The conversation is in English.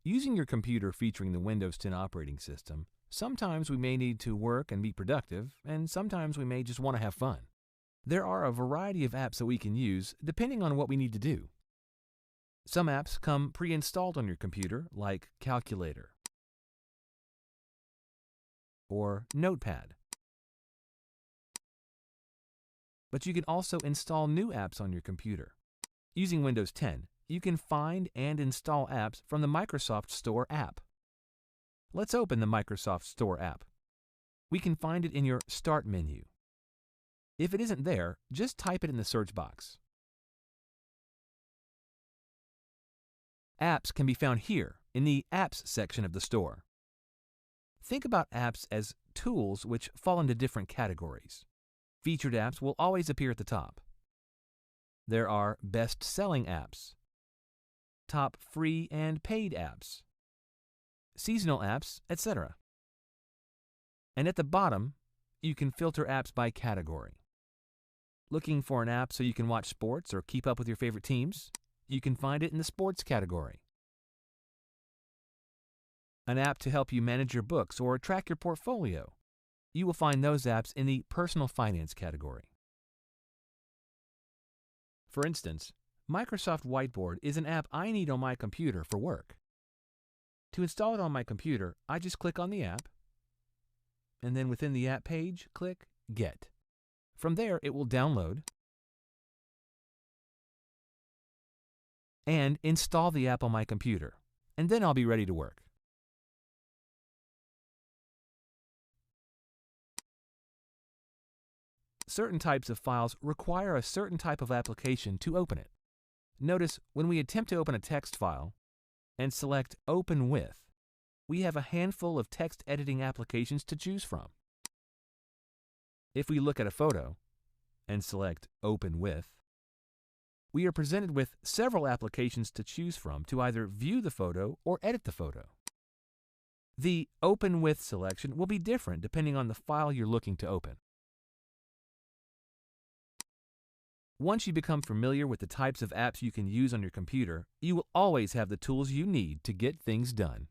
Using your computer featuring the Windows 10 operating system, sometimes we may need to work and be productive, and sometimes we may just want to have fun. There are a variety of apps that we can use depending on what we need to do. Some apps come pre-installed on your computer, like Calculator or Notepad. But you can also install new apps on your computer. Using Windows 10, you can find and install apps from the Microsoft Store app. Let's open the Microsoft Store app. We can find it in your Start menu. If it isn't there, just type it in the search box. Apps can be found here in the Apps section of the store. Think about apps as tools which fall into different categories. Featured apps will always appear at the top. There are best-selling apps, top free and paid apps, seasonal apps, etc. And at the bottom, you can filter apps by category. Looking for an app so you can watch sports or keep up with your favorite teams? You can find it in the sports category. An app to help you manage your books or track your portfolio? You will find those apps in the personal finance category. For instance, Microsoft Whiteboard is an app I need on my computer for work. To install it on my computer, I just click on the app, and then within the app page, click Get. From there, it will download and install the app on my computer, and then I'll be ready to work. Certain types of files require a certain type of application to open it. Notice when we attempt to open a text file and select Open With, we have a handful of text editing applications to choose from. If we look at a photo and select Open With, we are presented with several applications to choose from to either view the photo or edit the photo. The Open With selection will be different depending on the file you're looking to open. Once you become familiar with the types of apps you can use on your computer, you will always have the tools you need to get things done.